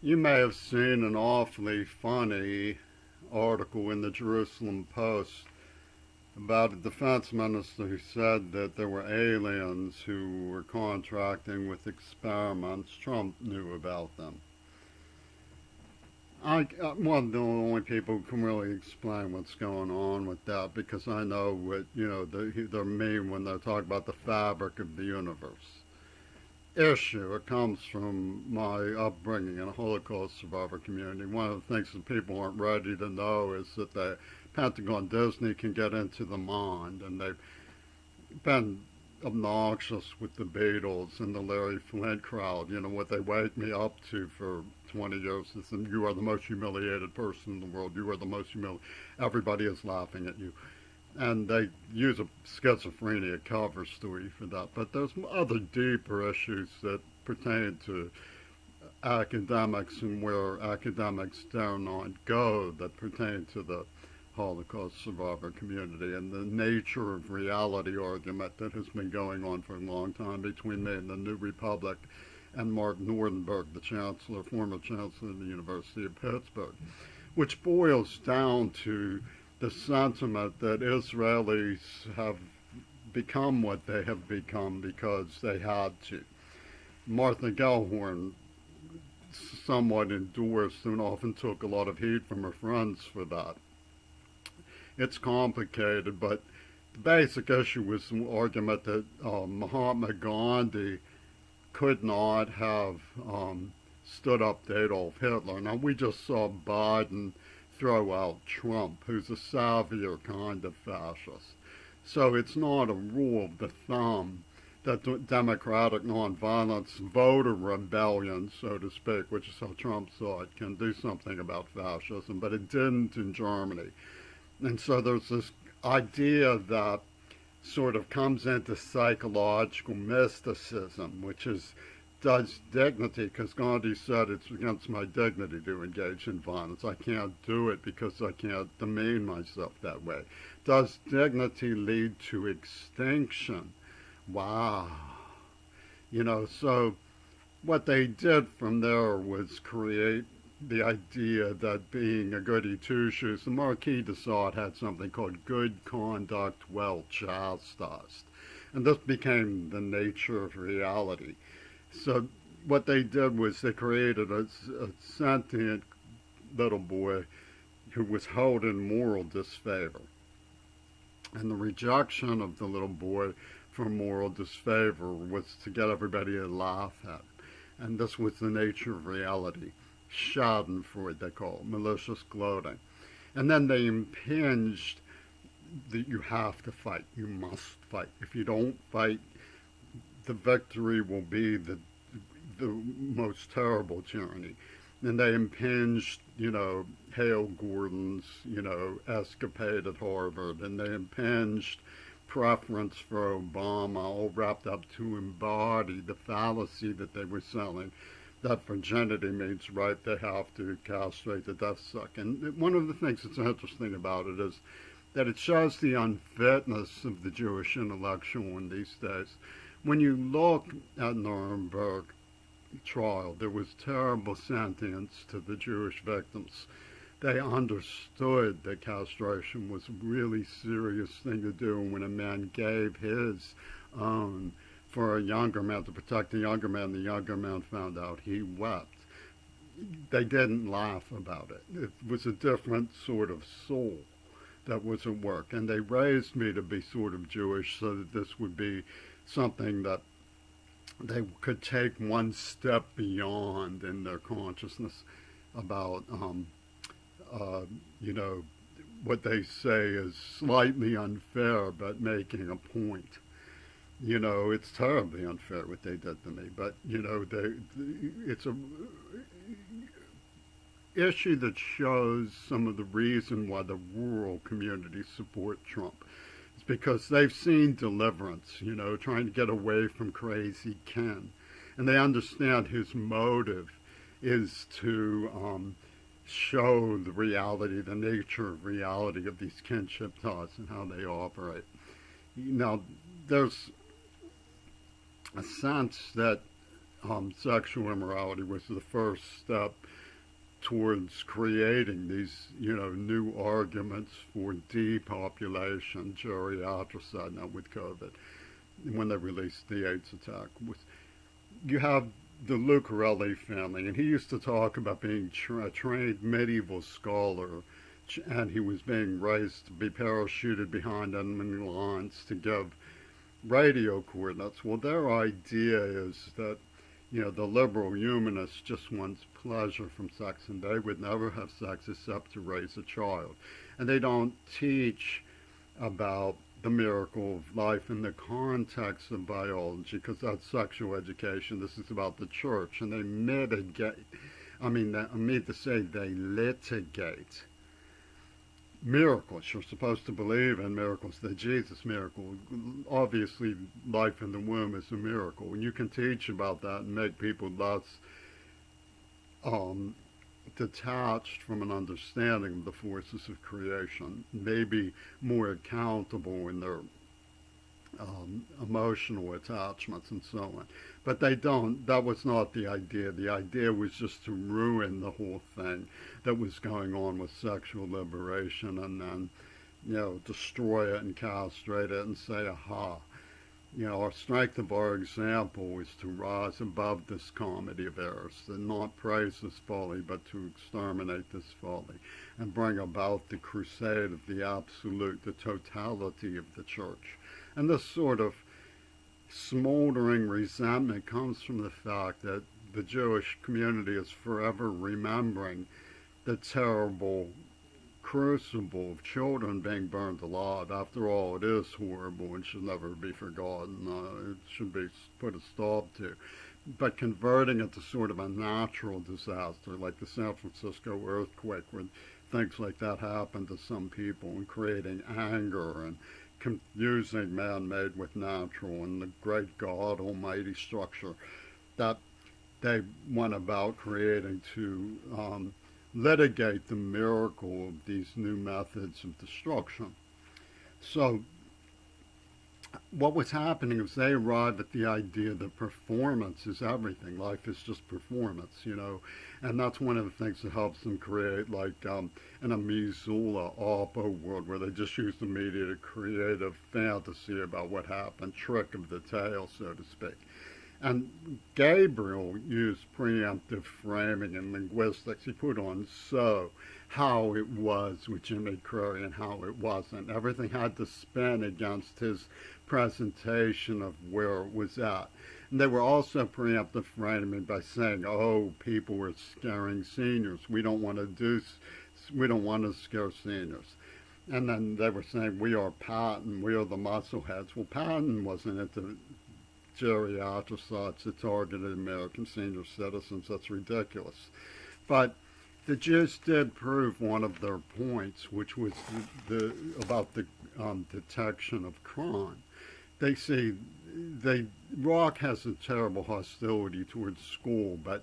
You may have seen an awfully funny article in the Jerusalem Post about a defense minister who said that there were aliens who were contracting with experiments. Trump knew about them. I'm one of the only people who can really explain what's going on with that because I know what, they mean when they talk about the fabric of the universe. Issue. It comes from my upbringing in a Holocaust survivor community. One of the things that people aren't ready to know is that the Pentagon Disney can get into the mind, and they've been obnoxious with the Beatles and the Larry Flint crowd. You know, what they wake me up to for 20 years is, you are the most humiliated person in the world. You are the most humiliated. Everybody is laughing at you. And they use a schizophrenia cover story for that. But there's other deeper issues that pertain to academics and where academics dare not go that pertain to the Holocaust survivor community and the nature of reality argument that has been going on for a long time between me and the New Republic and Mark Nordenberg, the chancellor, former chancellor of the University of Pittsburgh, which boils down to the sentiment that Israelis have become what they have become because they had to. Martha Gellhorn somewhat endorsed and often took a lot of heat from her friends for that. It's complicated, but the basic issue was the argument that Mahatma Gandhi could not have stood up to Adolf Hitler. Now, we just saw Biden throw out Trump, who's a Savvier kind of fascist. So it's not a rule of the thumb that democratic nonviolence, voter rebellion, so to speak, which is how Trump saw it, can do something about fascism, but it didn't in Germany. And so there's this idea that sort of comes into psychological mysticism, which is does dignity, because Gandhi said it's against my dignity to engage in violence. I can't do it because I can't demean myself that way. Does dignity lead to extinction? Wow. So what they did from there was create the idea that being a goody two shoes, the Marquis de Sade had something called good conduct well chastised. And this became the nature of reality. So what they did was they created a sentient little boy who was held in moral disfavor. And the rejection of the little boy for moral disfavor was to get everybody to laugh at it. And this was the nature of reality. Schadenfreude, they call it, malicious gloating. And then they impinged that you have to fight. You must fight. If you don't fight, the victory will be the most terrible tyranny. And they impinged, Hale Gordon's, escapade at Harvard, and they impinged preference for Obama, all wrapped up to embody the fallacy that they were selling, that virginity means right, they have to castrate the death suck. And one of the things that's interesting about it is that it shows the unfitness of the Jewish intellectual in these days. When you look at Nuremberg trial, there was terrible sentience to the Jewish victims. They understood that castration was a really serious thing to do. When a man gave his own for a younger man to protect a younger man, the younger man found out, he wept. They didn't laugh about it. It was a different sort of soul that was at work. And they raised me to be sort of Jewish so that this would be something that they could take one step beyond in their consciousness about, you know, what they say is slightly unfair, but making a point. It's terribly unfair what they did to me, but it's a issue that shows some of the reason why the rural communities support Trump. It's because they've seen deliverance, trying to get away from crazy Ken. And they understand his motive is to show the reality, the nature of reality of these kinship ties and how they operate. Now, there's a sense that sexual immorality was the first step towards creating these, new arguments for depopulation, geriatricide, now with COVID, when they released the AIDS attack. You have the Lucarelli family, and he used to talk about being a trained medieval scholar, and he was being raised to be parachuted behind enemy lines to give radio coordinates. Well, their idea is that, the liberal humanist just wants pleasure from sex, and they would never have sex except to raise a child. And they don't teach about the miracle of life in the context of biology, because that's sexual education. This is about the church, and they mitigate. I mean to say they litigate miracles. You're supposed to believe in miracles. The Jesus miracle, obviously, life in the womb is a miracle, and you can teach about that and make people less detached from an understanding of the forces of creation, maybe more accountable in their emotional attachments and so on. But they don't. That was not the idea. The idea was just to ruin the whole thing that was going on with sexual liberation, and then, destroy it and castrate it and say, aha. Our strength of our example is to rise above this comedy of errors, and not praise this folly, but to exterminate this folly, and bring about the crusade of the absolute, the totality of the church. And this sort of smoldering resentment comes from the fact that the Jewish community is forever remembering the terrible crucible of children being burned alive. After all, it is horrible and should never be forgotten. It should be put a stop to. But converting it to sort of a natural disaster, like the San Francisco earthquake, where things like that happen to some people, and creating anger and confusing man-made with natural, and the great God Almighty structure that they went about creating to litigate the miracle of these new methods of destruction. So what was happening is they arrived at the idea that performance is everything. Life is just performance, and that's one of the things that helps them create, like an Amizula opera world, where they just use the media to create a fantasy about what happened, trick of the tail, so to speak. And Gabriel used preemptive framing and linguistics. He put on how it was with Jimmy Curry and how it wasn't. Everything had to spin against his presentation of where it was at. And they were also preemptive framing by saying, oh, people were scaring seniors. We don't want to scare seniors. And then they were saying, we are Patton, we are the muscle heads. Well, Patton wasn't into geriatricides that targeted American senior citizens. That's ridiculous. But the Jews did prove one of their points, which was about the detection of crime. Rock has a terrible hostility towards school, but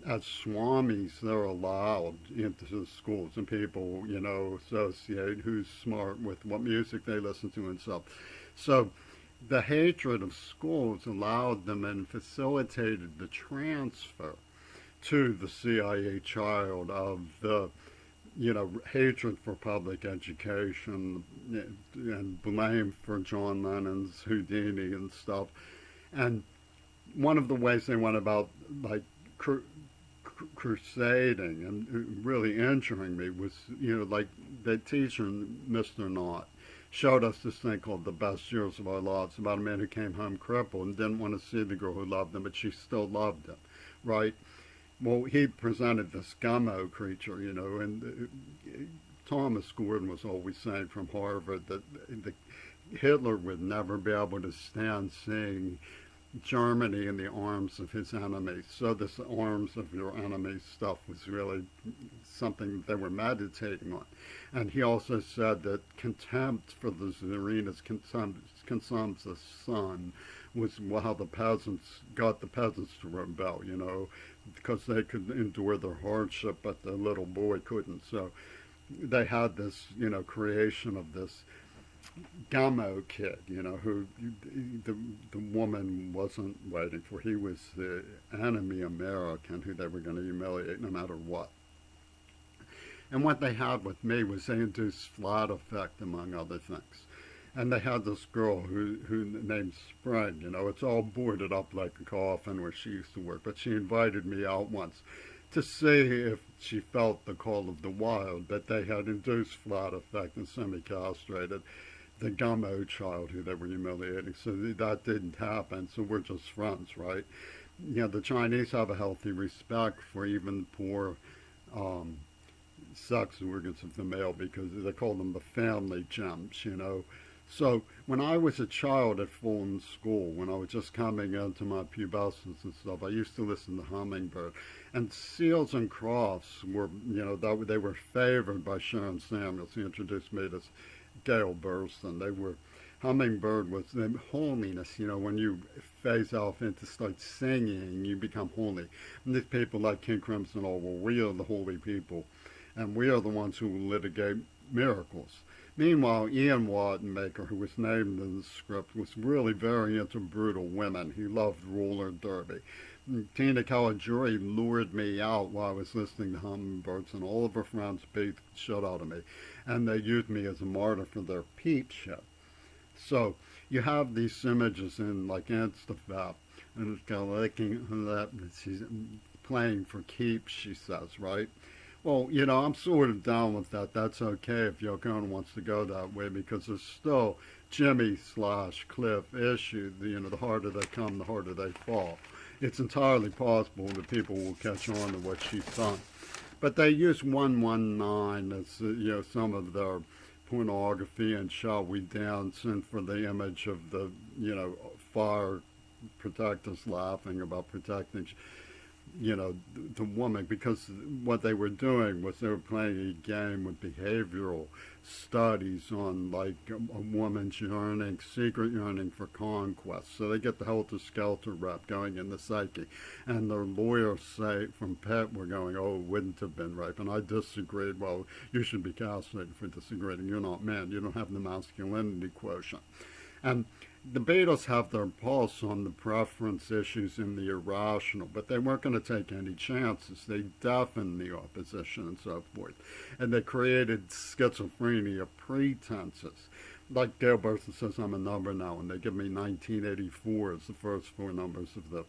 as swamis, they're allowed into the schools, and people, associate who's smart with what music they listen to and stuff. So the hatred of schools allowed them and facilitated the transfer to the CIA child of the, hatred for public education and blame for John Lennon's Houdini and stuff. And one of the ways they went about, like, crusading and really injuring me was, like the teacher, Mr. Knott, showed us this thing called The Best Years of Our Lives, about a man who came home crippled and didn't want to see the girl who loved him, but she still loved him, right? Well, he presented this gummo creature, and Thomas Gordon was always saying from Harvard that Hitler would never be able to stand seeing Germany in the arms of his enemies. So this arms of your enemies stuff was really something they were meditating on. And he also said that contempt for the Tsarina's consumes the sun was how the peasants got the peasants to rebel, because they could endure their hardship, but the little boy couldn't. So they had this, creation of this Gummo kid, who the the woman wasn't waiting for. He was the enemy American who they were going to humiliate no matter what. And what they had with me was they induced flat effect, among other things. And they had this girl who named Spring. It's all boarded up like a coffin where she used to work. But she invited me out once to see if she felt the call of the wild, that they had induced flat effect and semi-castrated the Gummo child who they were humiliating. So that didn't happen. So we're just friends, right? The Chinese have a healthy respect for even poor um, sex organs of the male because they call them the family gems. So when I was a child at Fulton School, when I was just coming into my pubescence and stuff, I used to listen to Hummingbird. And Seals and Crofts were, they were favored by Sharon Samuels. He introduced me to Gail Burston. They were, Hummingbird was the holiness, when you phase off into start singing, you become holy. And these people like King Crimson all, well, we are the holy people. And we are the ones who litigate miracles. Meanwhile, Ian Wattenmaker, who was named in the script, was really very into brutal women. He loved roller derby. Tina Caligiuri lured me out while I was listening to Hummingbirds, and all of her friends beat the shit out of me. And they used me as a martyr for their peep shit. So you have these images in like InstaFap, and it's kind of licking that she's playing for keeps, she says, right? Well, I'm sort of down with that. That's okay if Yoko Ono wants to go that way because there's still Jimmy/Cliff issue. The harder they come, the harder they fall. It's entirely possible that people will catch on to what she's done. But they use 119 as, some of their pornography and shall we dance and for the image of the, fire protectors laughing about protecting the woman, because what they were doing was they were playing a game with behavioral studies on like a woman's yearning, secret yearning for conquest. So they get the helter-skelter rep going in the psyche. And their lawyers say from Pitt were going, oh, it wouldn't have been rape. And I disagreed. Well, you should be castrated for disagreeing. You're not men. You don't have the masculinity quotient. And the Beatles have their pulse on the preference issues in the irrational, but they weren't going to take any chances. They deafened the opposition and so forth. And they created schizophrenia pretenses. Like Gail Burson says, I'm a number now, and they give me 1984 as the first four numbers of the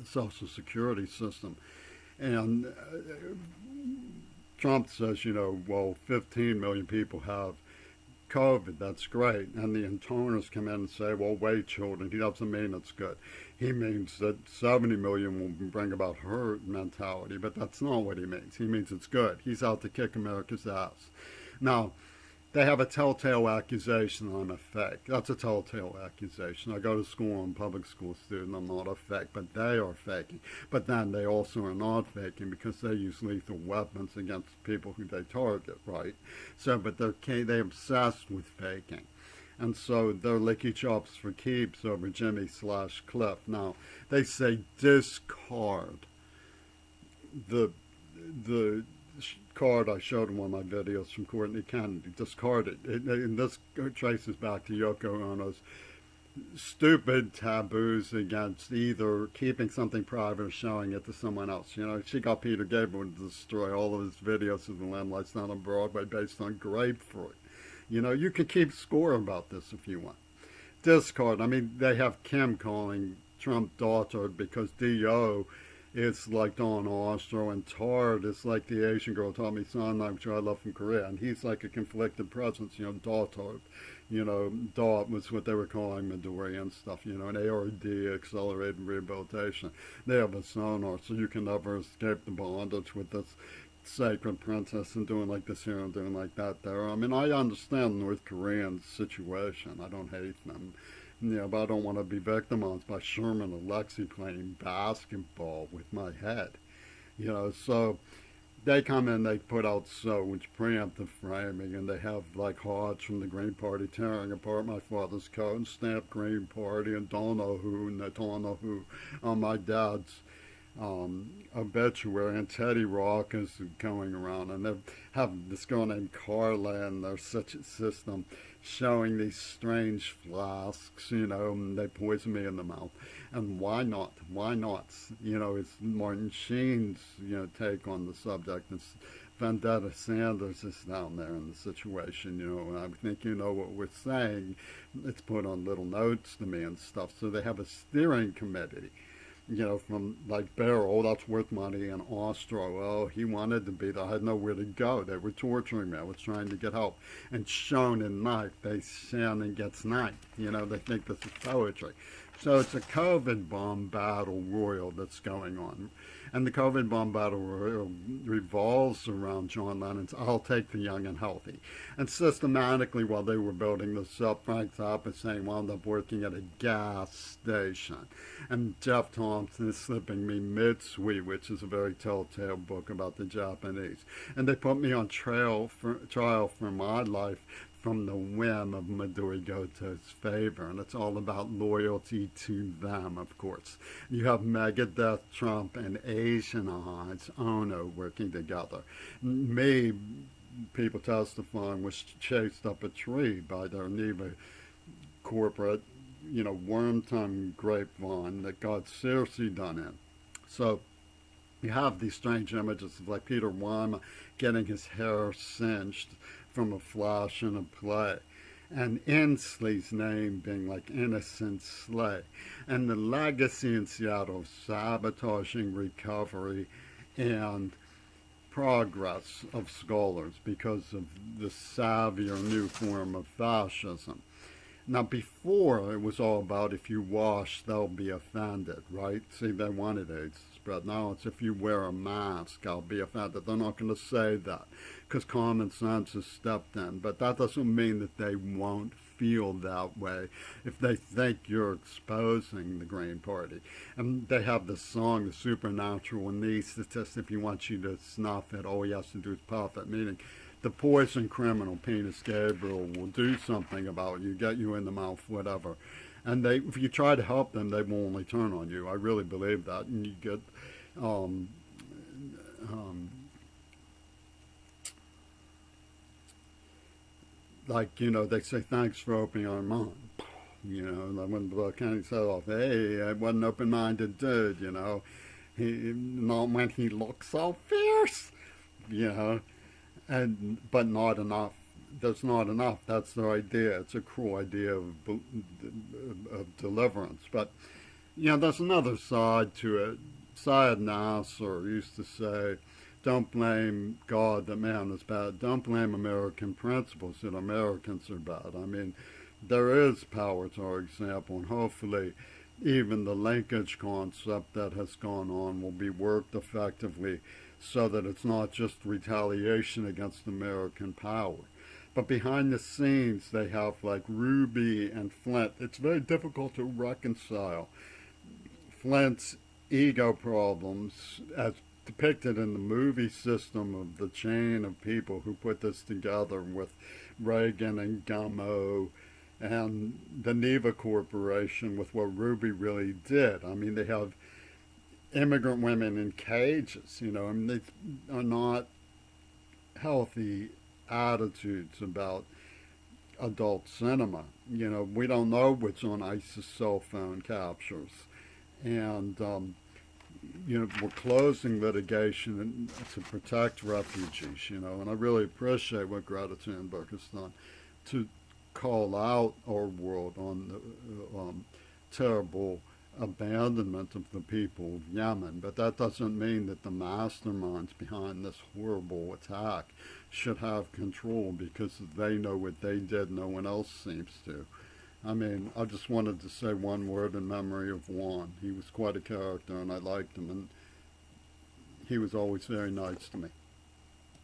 Social Security system. And Trump says, well, 15 million people have COVID, that's great. And the intoners come in and say, well, wait, children, he doesn't mean it's good. He means that 70 million will bring about herd mentality, but that's not what he means. He means it's good. He's out to kick America's ass. Now, they have a telltale accusation I'm a fake. That's a telltale accusation. I go to school, I'm a public school student, I'm not a fake, but they are faking. But then they also are not faking because they use lethal weapons against people who they target, right? So, but they're obsessed with faking. And so they're licky chops for keeps over Jimmy/Cliff. Now, they say discard the card I showed in one of my videos from Courtney Kennedy. Discard it. And this traces back to Yoko Ono's stupid taboos against either keeping something private or showing it to someone else. She got Peter Gabriel to destroy all of his videos of the Lamplights Down on Broadway based on grapefruit. You can keep score about this if you want. Discard. I mean, they have Kim calling Trump daughter because D.O. It's like Dawn Ostro, and Tard is like the Asian girl taught me son, which I love from Korea, and he's like a conflicted presence, Daughtard. Daught was what they were calling Midori and stuff, and ARD, accelerated rehabilitation. They have a sonar, so you can never escape the bondage with this sacred princess and doing like this here and doing like that there. I mean, I understand North Korean situation. I don't hate them. But I don't want to be victimized by Sherman and Lexi playing basketball with my head. So they come in, they put out so much preemptive framing, and they have like Hodge from the Green Party tearing apart my father's coat and stamp Green Party and don't know who on my dad's obituary, and Teddy Rock is going around, and they have this girl named Carla in their such system showing these strange flasks, and they poison me in the mouth. And why not? Why not? It's Martin Sheen's, take on the subject. It's Vendetta Sanders is down there in the situation, and I think you know what we're saying. It's put on little notes to me and stuff. So they have a steering committee, from like Barrel, that's worth money, and Ostro, oh, he wanted to be there. I had nowhere to go. They were torturing me. I was trying to get help. And Shown and Knife, they Shannon gets knifed. They think this is poetry. So it's a COVID bomb battle royal that's going on. And the COVID bomb battle royal revolves around John Lennon's I'll Take the Young and Healthy. And systematically, while they were building this up, Frank Zappa saying wound up working at a gas station. And Jeff Thompson is slipping me Mitsui, which is a very telltale book about the Japanese. And they put me on trial for my life from the whim of Midori Goto's favor, and it's all about loyalty to them, of course. You have Megadeth, Trump, and Asian Eyes, Ono, working together. Me, people testifying, was chased up a tree by their Neva corporate, worm tongue grapevine that got seriously done in. So you have these strange images of like Peter Wyman getting his hair singed from a flash in a play, and Inslee's name being like Innocent Slay, and the legacy in Seattle of sabotaging recovery and progress of scholars because of the Savvier new form of fascism. Now, before, it was all about if you wash, they'll be offended, right? See, they wanted AIDS to spread. Now it's if you wear a mask, I'll be offended. They're not going to say that because common sense has stepped in. But that doesn't mean that they won't feel that way if they think you're exposing the Green Party. And they have this song, The Supernatural Anesthetist. If he wants you to snuff it, all he has to do is puff it, meaning the poison criminal, Penis Gabriel, will do something about you, get you in the mouth, whatever. And if you try to help them, they will only turn on you. I really believe that. And you get, they say, thanks for opening our mind. When Bill Kennedy said off, hey, I wasn't an open-minded dude, not when he looks so fierce, but not enough. There's not enough. That's their idea. It's a cruel idea of deliverance. But, there's another side to it. Syed Nasser used to say, don't blame God that man is bad. Don't blame American principles that Americans are bad. I mean, there is power to our example, and hopefully even the linkage concept that has gone on will be worked effectively so that it's not just retaliation against American power. But behind the scenes, they have like Ruby and Flint. It's very difficult to reconcile Flint's ego problems as depicted in the movie system of the chain of people who put this together with Reagan and Gummo and the Neva Corporation with what Ruby really did. I mean, they have immigrant women in cages, they are not healthy attitudes about adult cinema. We don't know what's on ISIS cell phone captures. And, we're closing litigation to protect refugees, and I really appreciate what Greta Thunberg has done to call out our world on the terrible abandonment of the people of Yemen. But that doesn't mean that the masterminds behind this horrible attack should have control because they know what they did, no one else seems to. I mean, I just wanted to say one word in memory of Juan. He was quite a character and I liked him, and he was always very nice to me.